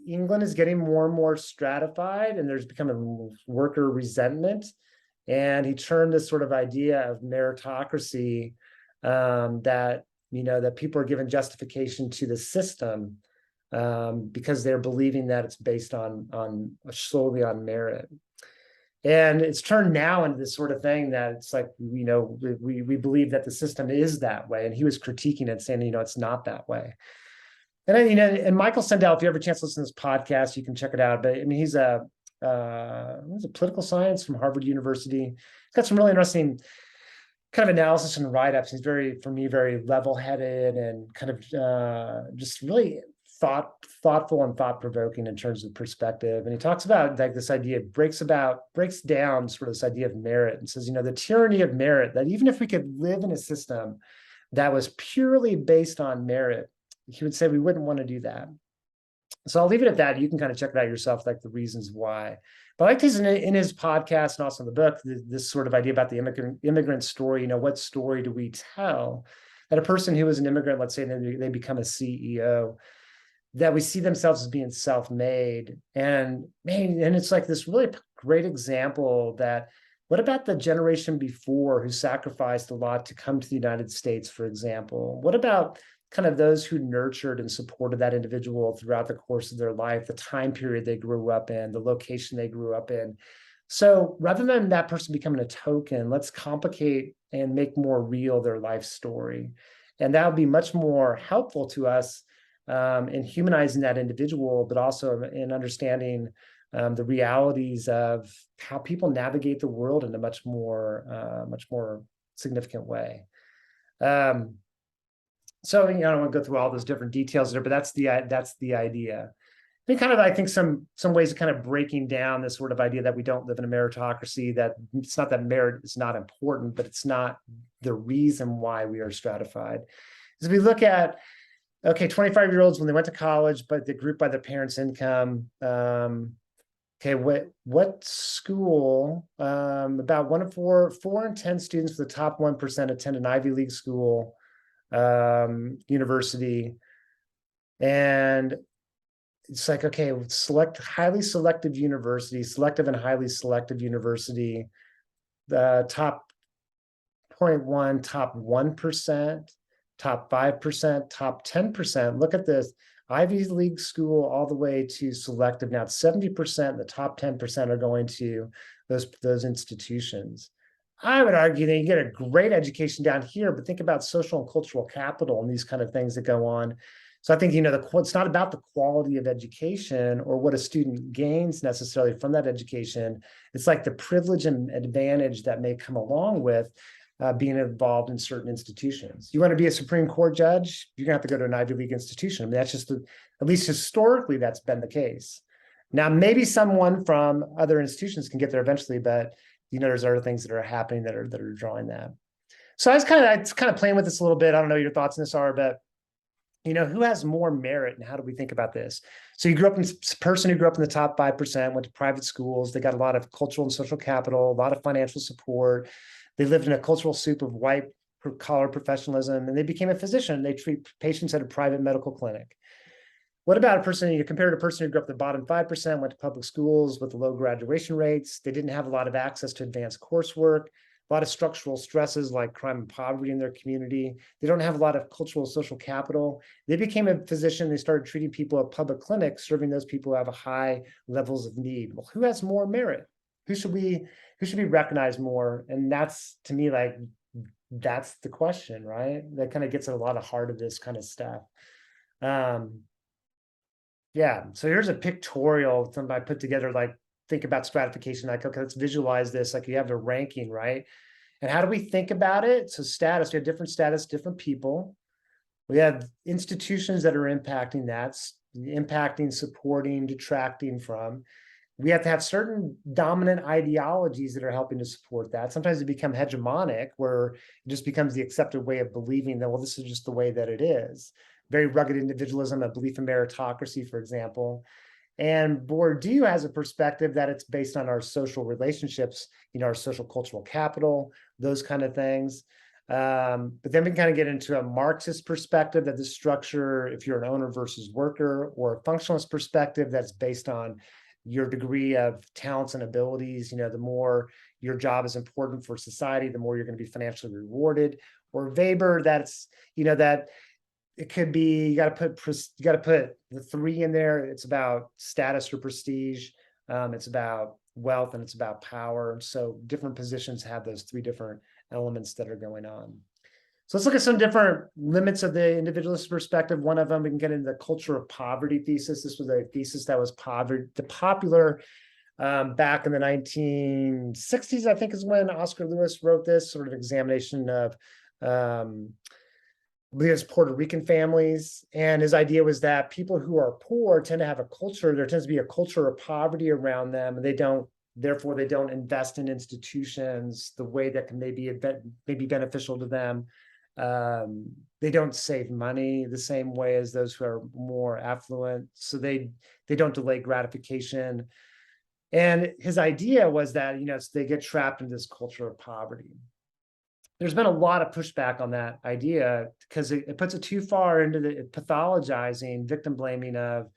England is getting more and more stratified, and there's becoming worker resentment. And he turned this sort of idea of meritocracy, that people are given justification to the system because they're believing that it's based on solely on merit. And it's turned now into this sort of thing that it's like, we believe that the system is that way. And he was critiquing it, saying, it's not that way. And and Michael Sandel, if you have a chance to listen to this podcast, you can check it out. But I mean, he's a political science from Harvard University. He's got some really interesting kind of analysis and write-ups. He's for me, very level-headed and kind of just really thoughtful and thought-provoking in terms of perspective. And he talks about like this idea, breaks down sort of this idea of merit, and says, the tyranny of merit, that even if we could live in a system that was purely based on merit, he would say we wouldn't want to do that. So I'll leave it at that. You can kind of check it out yourself, like the reasons why. But I like this in his podcast and also in the book, this sort of idea about the immigrant story. What story do we tell that a person who is an immigrant, let's say they become a CEO, that we see themselves as being self-made. And it's like this really great example that, what about the generation before who sacrificed a lot to come to the United States, for example? What about kind of those who nurtured and supported that individual throughout the course of their life, the time period they grew up in, the location they grew up in? So rather than that person becoming a token, let's complicate and make more real their life story. And that would be much more helpful to us in humanizing that individual, but also in understanding the realities of how people navigate the world in a much more significant way. So I don't want to go through all those different details there, but that's the idea. I think some ways of kind of breaking down this sort of idea that we don't live in a meritocracy, that it's not that merit is not important, but it's not the reason why we are stratified. As we look at, 25-year-olds when they went to college, but they're grouped by their parents' income. What school? About 4 in 10 students for the top 1% attend an Ivy League school, university. And it's like, highly selective university, selective and highly selective university. The top 0.1, top 1%, top 5%, top 10%. Look at this. Ivy League school all the way to selective. Now 70%, the top 10% are going to those institutions. I would argue that you get a great education down here, but think about social and cultural capital and these kind of things that go on. So I think, it's not about the quality of education or what a student gains necessarily from that education. It's like the privilege and advantage that may come along with being involved in certain institutions. You want to be a Supreme Court judge, you're gonna have to go to an Ivy League institution. I mean, that's just, at least historically, that's been the case. Now, maybe someone from other institutions can get there eventually, but there's other things that are happening that are drawing that. So I was kind of playing with this a little bit. I don't know what your thoughts on this are, but who has more merit and how do we think about this? So you grew up in person who grew up in the top 5%, went to private schools. They got a lot of cultural and social capital, a lot of financial support. They lived in a cultural soup of white collar professionalism, and they became a physician. They treat patients at a private medical clinic. What about a person, you compare to a person who grew up in the bottom 5%, went to public schools with low graduation rates. They didn't have a lot of access to advanced coursework, a lot of structural stresses like crime and poverty in their community. They don't have a lot of cultural social capital. They became a physician. They started treating people at public clinics, serving those people who have a high levels of need. Well, who has more merit? Who should we recognize more? And that's, to me, like, that's the question, right? That kind of gets at a lot of heart of this kind of stuff. Yeah, so here's a pictorial somebody put together, like, think about stratification, like, okay, let's visualize this, like you have a ranking, right? And how do we think about it? So status, we have different status, different people. We have institutions that are impacting that, impacting, supporting, detracting from. We have to have certain dominant ideologies that are helping to support that. Sometimes they become hegemonic, where it just becomes the accepted way of believing that, well, this is just the way that it is. Very rugged individualism, a belief in meritocracy, for example. And Bourdieu has a perspective that it's based on our social relationships, our social cultural capital, those kind of things. But then we kind of get into a Marxist perspective that the structure, if you're an owner versus worker, or a functionalist perspective that's based on your degree of talents and abilities. The more your job is important for society, the more you're going to be financially rewarded. Or Weber, that's, that it could be, you got to put the 3 in there. It's about status or prestige. It's about wealth, and it's about power. So different positions have those 3 different elements that are going on. So let's look at some different limits of the individualist perspective. One of them, we can get into the culture of poverty thesis. This was a thesis that was popular back in the 1960s, I think, is when Oscar Lewis wrote this sort of examination of his Puerto Rican families. And his idea was that people who are poor tend to have a culture, there tends to be a culture of poverty around them, and therefore they don't invest in institutions the way that can maybe be beneficial to them. They don't save money the same way as those who are more affluent. So they don't delay gratification. And his idea was that, they get trapped in this culture of poverty. There's been a lot of pushback on that idea because it puts it too far into the pathologizing, victim blaming of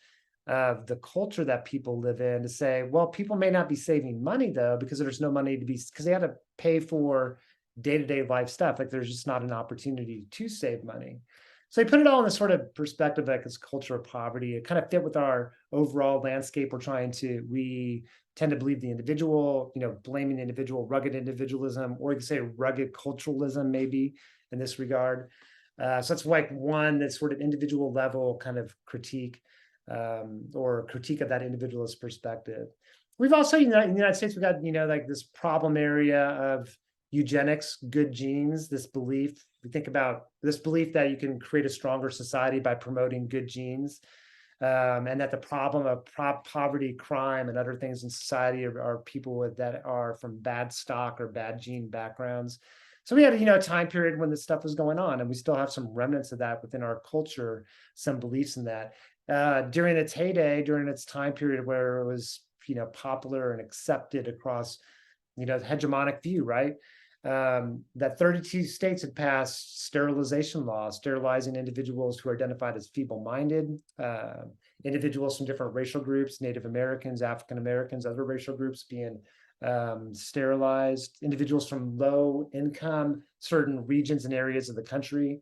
the culture that people live in, to say, well, people may not be saving money though, because there's no money because they had to pay for day-to-day life stuff. Like, there's just not an opportunity to save money. So they put it all in this sort of perspective, like this culture of poverty. It kind of fit with our overall landscape. We tend to believe the individual, blaming the individual, rugged individualism, or you could say rugged culturalism, maybe, in this regard. So that's like one that's sort of individual level kind of critique, or critique of that individualist perspective. We've also, in the United States, we got, like this problem area of eugenics, good genes, this belief. We think about this belief that you can create a stronger society by promoting good genes, and that the problem of poverty, crime, and other things in society are people that are from bad stock or bad gene backgrounds. So we had a time period when this stuff was going on, and we still have some remnants of that within our culture, some beliefs in that. During its heyday, during its time period where it was popular and accepted across the hegemonic view, right? That 32 states had passed sterilization laws, sterilizing individuals who are identified as feeble-minded, individuals from different racial groups, Native Americans, African Americans, other racial groups being sterilized. Individuals from low income, certain regions and areas of the country,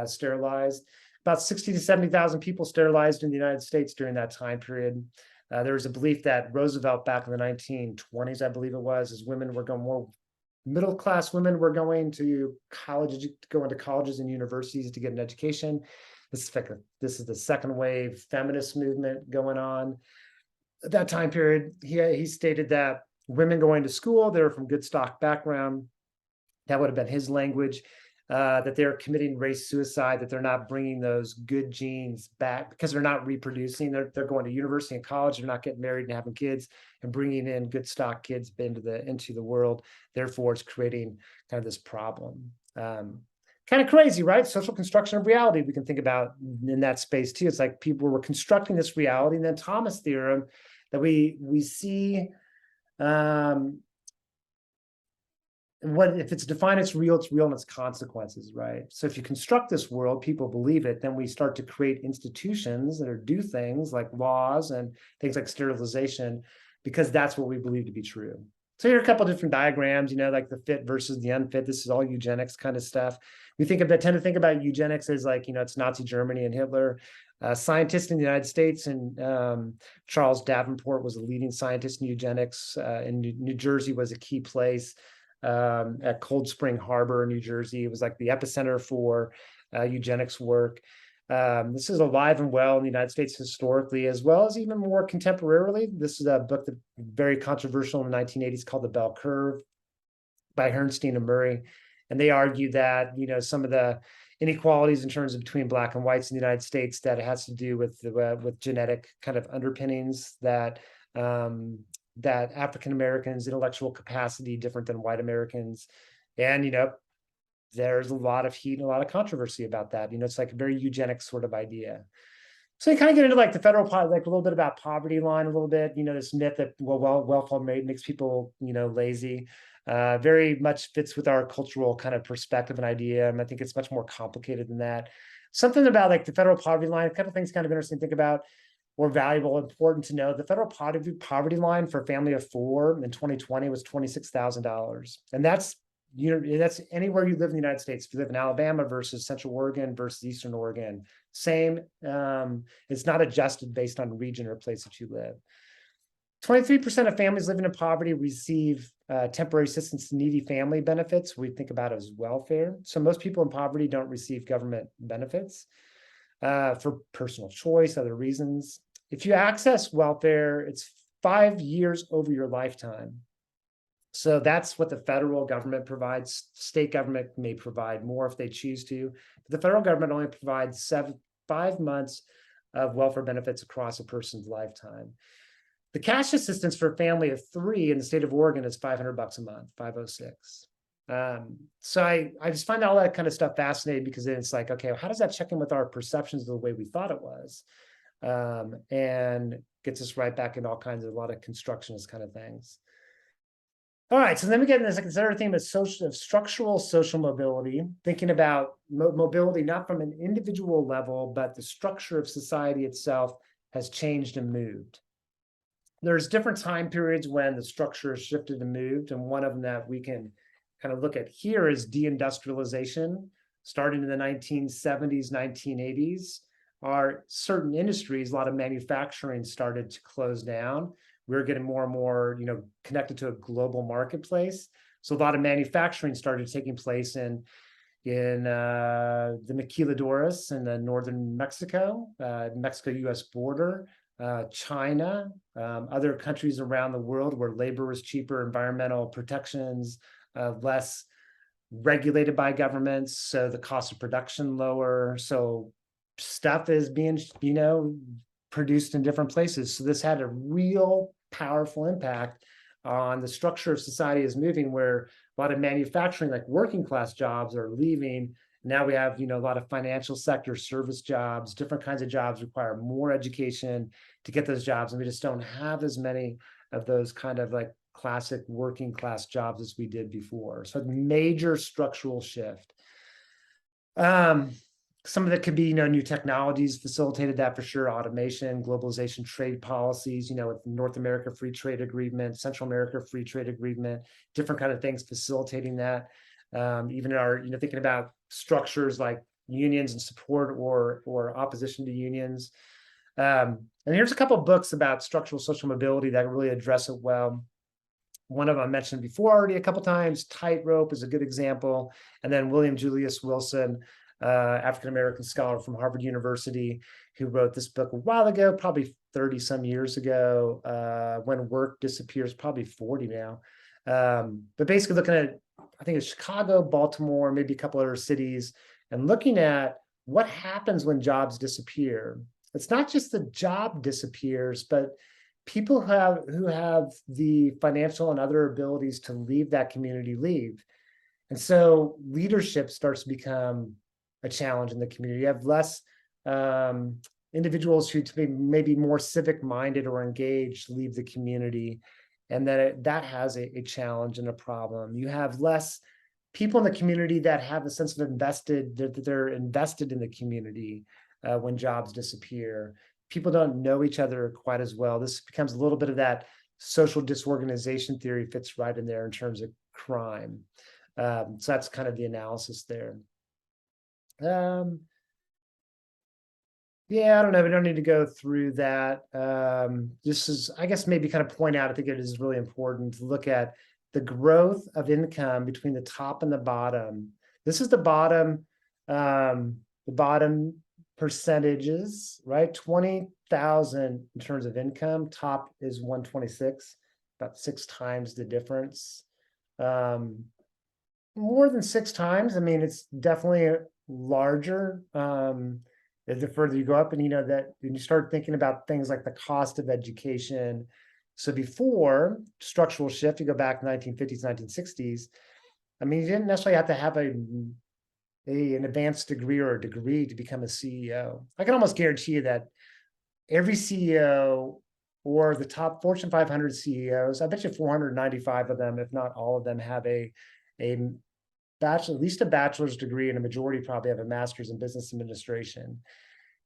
sterilized. About 60 to 70,000 people sterilized in the United States during that time period. There was a belief that Roosevelt, back in the 1920s, I believe it was, as women were going more, middle-class women were going to college, going to colleges and universities to get an education. This is the second wave feminist movement going on. At that time period, he stated that women going to school, they were from good stock background. That would have been his language. That they're committing race suicide, that they're not bringing those good genes back because they're not reproducing. They're going to university and college. They're not getting married and having kids and bringing in good stock kids into the world. Therefore, it's creating kind of this problem. Kind of crazy, right? Social construction of reality we can think about in that space too. It's like people were constructing this reality, and then Thomas theorem that we see. What if it's defined as real, it's real in its consequences, right? So if you construct this world, people believe it, then we start to create institutions that do things like laws and things like sterilization, because that's what we believe to be true. So here are a couple of different diagrams, like the fit versus the unfit. This is all eugenics kind of stuff. We tend to think about eugenics as like, it's Nazi Germany and Hitler. Scientists in the United States, and Charles Davenport was a leading scientist in eugenics. In New Jersey was a key place. At Cold Spring Harbor, New Jersey. It was like the epicenter for eugenics work. This is alive and well in the United States historically, as well as even more contemporarily. This is a book that very controversial in the 1980s called The Bell Curve by Herrnstein and Murray. And they argue that, some of the inequalities in terms of between Black and whites in the United States, that it has to do with genetic kind of underpinnings, that African Americans' intellectual capacity different than white Americans. And, there's a lot of heat and a lot of controversy about that. It's like a very eugenic sort of idea. So you kind of get into like the federal, like a little bit about poverty line, a little bit, this myth that, welfare makes people, lazy. Very much fits with our cultural kind of perspective and idea. And I think it's much more complicated than that. Something about like the federal poverty line, a couple of things kind of interesting to think about, or valuable, important to know. The federal poverty line for a family of four in 2020 was $26,000. And that's, that's anywhere you live in the United States. If you live in Alabama versus Central Oregon versus Eastern Oregon, same. It's not adjusted based on region or place that you live. 23% of families living in poverty receive temporary assistance to needy family benefits. We think about it as welfare. So most people in poverty don't receive government benefits for personal choice, other reasons. If you access welfare, it's 5 years over your lifetime. So that's what the federal government provides. State government may provide more if they choose to. But the federal government only provides 5 months of welfare benefits across a person's lifetime. The cash assistance for a family of 3 in the state of Oregon is $500 a month, $506. So I just find all that kind of stuff fascinating, because then it's like, okay, how does that check in with our perceptions of the way we thought it was? And gets us right back into all kinds of a lot of constructionist kind of things. All right, so then we get into this other theme of structural social mobility, thinking about mobility not from an individual level, but the structure of society itself has changed and moved. There's different time periods when the structure has shifted and moved, and one of them that we can kind of look at here is deindustrialization. Starting in the 1970s, 1980s, are certain industries, a lot of manufacturing started to close down. We're getting more and more, connected to a global marketplace. So a lot of manufacturing started taking place in the maquiladoras in the northern Mexico, Mexico-US border, China, other countries around the world where labor was cheaper, environmental protections, less regulated by governments, so the cost of production lower. So stuff is being, produced in different places. So this had a real powerful impact on the structure of society is moving, where a lot of manufacturing, like working class jobs, are leaving. Now we have, a lot of financial sector service jobs, different kinds of jobs require more education to get those jobs. And we just don't have as many of those kind of like classic working class jobs as we did before. So major structural shift. Some of it could be, new technologies facilitated that for sure. Automation, globalization, trade policies, with North America Free Trade Agreement, Central America Free Trade Agreement, different kind of things facilitating that. Even our, thinking about structures like unions and support or opposition to unions. And here's a couple of books about structural social mobility that really address it well. One of them I mentioned before already a couple times. Tightrope is a good example. And then William Julius Wilson, African-American scholar from Harvard University, who wrote this book a while ago, probably 30 some years ago, When Work Disappears, probably 40 now. But basically looking at, I think it's Chicago, Baltimore, maybe a couple other cities, and looking at what happens when jobs disappear. It's not just the job disappears, but people who have the financial and other abilities to leave that community leave. And so leadership starts to become a challenge in the community. You have less individuals who to be maybe more civic minded or engaged leave the community, and that has a challenge and a problem. You have less people in the community that have a sense of that they're invested in the community when jobs disappear. People don't know each other quite as well. This becomes a little bit of that social disorganization theory fits right in there in terms of crime. So that's kind of the analysis there. Yeah, I don't know. We don't need to go through that. This is, I guess, maybe kind of point out, I think it is really important to look at the growth of income between the top and the bottom. This is the bottom percentages, right? 20,000 in terms of income. Top is 126, about 6 times the difference. More than 6 times. I mean, it's definitely larger the further you go up, and that when you start thinking about things like the cost of education. So before structural shift, you go back to 1950s, 1960s. I mean, you didn't necessarily have to have an advanced degree or a degree to become a CEO. I can almost guarantee you that every CEO or the top Fortune 500 CEOs, I bet you 495 of them, if not all of them, have a bachelor, at least a bachelor's degree, and a majority probably have a master's in business administration.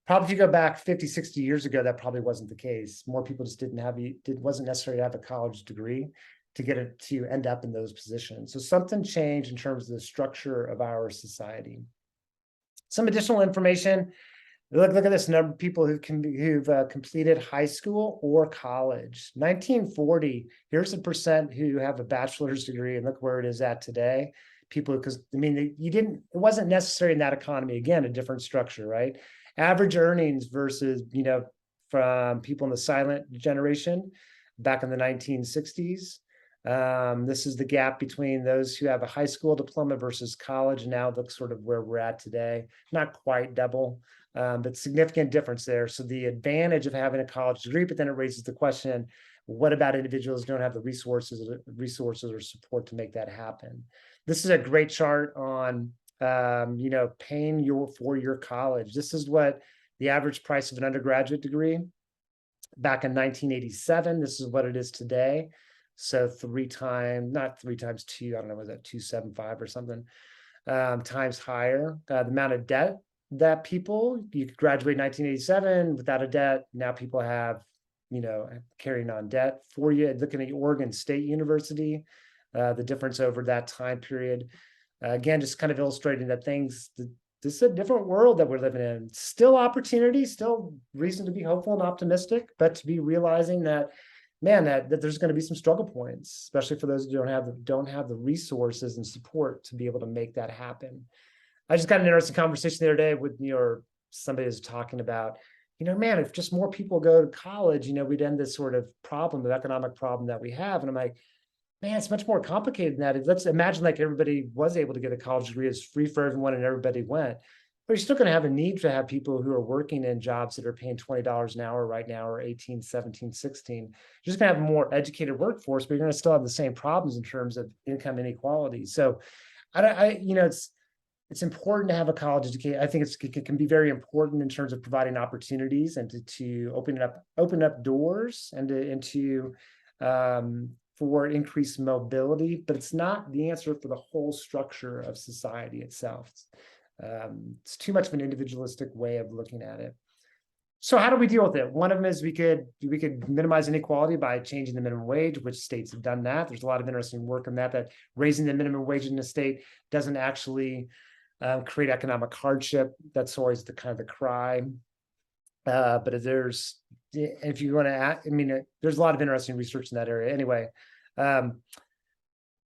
Probably if you go back 50, 60 years ago, that probably wasn't the case. More people just wasn't necessary to have a college degree to get it to end up in those positions. So something changed in terms of the structure of our society. Some additional information. Look at this number of people who've completed high school or college. 1940, here's the percent who have a bachelor's degree, and look where it is at today. People, because I mean, it wasn't necessary in that economy. Again, a different structure, right? Average earnings versus, from people in the silent generation back in the 1960s. This is the gap between those who have a high school diploma versus college. And now it looks sort of where we're at today. Not quite double, but significant difference there. So the advantage of having a college degree, but then it raises the question, what about individuals who don't have the resources or support to make that happen? This is a great chart on, paying for your college. This is what the average price of an undergraduate degree back in 1987. This is what it is today. So not 3 times 2, I don't know, was that 275 or something, times higher. The amount of debt that you could graduate in 1987 without a debt. Now people have, carrying on debt. For you, looking at Oregon State University, the difference over that time period. Again, just kind of illustrating that this is a different world that we're living in. Still opportunity, still reason to be hopeful and optimistic, but to be realizing that, man, that there's going to be some struggle points, especially for those who don't have the resources and support to be able to make that happen. I just got an interesting conversation the other day with somebody was talking about, man, if just more people go to college, we'd end this sort of economic problem that we have. And I'm like, man, it's much more complicated than that. Let's imagine like everybody was able to get a college degree, it's free for everyone and everybody went. But you're still going to have a need to have people who are working in jobs that are paying $20 an hour right now, or 18, 17, 16. You're just going to have a more educated workforce, but you're going to still have the same problems in terms of income inequality. So it's important to have a college education. I think it can be very important in terms of providing opportunities and to open up doors and for increased mobility, but it's not the answer for the whole structure of society itself. It's too much of an individualistic way of looking at it. So how do we deal with it? One of them is we could minimize inequality by changing the minimum wage, which states have done that. There's a lot of interesting work on that raising the minimum wage in the state doesn't actually create economic hardship. That's always the kind of the cry. But if you want to, there's a lot of interesting research in that area. Anyway,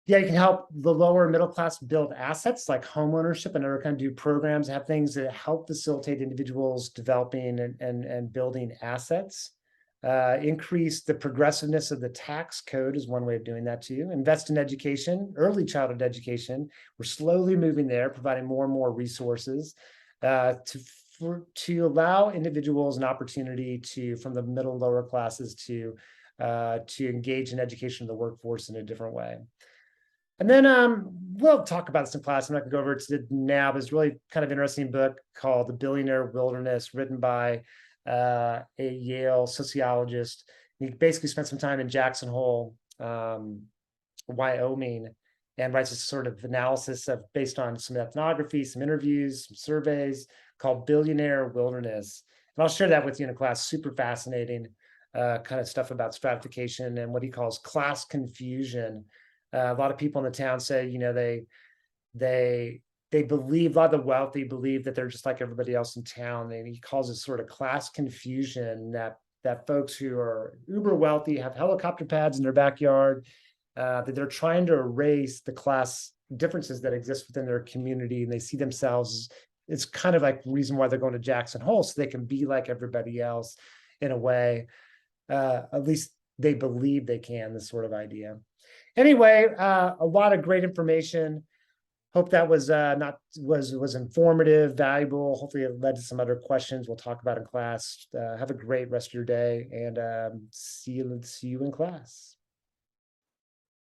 yeah, you can help the lower middle class build assets like home ownership and other kind of do programs, have things that help facilitate individuals developing and building assets. Increase the progressiveness of the tax code is one way of doing that too. Invest in education, early childhood education. We're slowly moving there, providing more and more resources to allow individuals an opportunity from the middle lower classes to engage in education in the workforce in a different way. And then we'll talk about this in class. I'm not gonna go over it now, but it's really kind of interesting book called The Billionaire Wilderness, written by a Yale sociologist. He basically spent some time in Jackson Hole, Wyoming, and writes a sort of analysis based on some ethnography, some interviews, some surveys, called Billionaire Wilderness. And I'll share that with you in a class. Super fascinating kind of stuff about stratification and what he calls class confusion. A lot of people in the town say, they believe, a lot of the wealthy believe that they're just like everybody else in town. And he calls it sort of class confusion, that folks who are uber wealthy have helicopter pads in their backyard, that they're trying to erase the class differences that exist within their community. And they see themselves, it's kind of like the reason why they're going to Jackson Hole, so they can be like everybody else in a way. At least they believe they can, this sort of idea. Anyway, a lot of great information. Hope that was was informative, valuable. Hopefully it led to some other questions we'll talk about in class. Have a great rest of your day, and see you in class.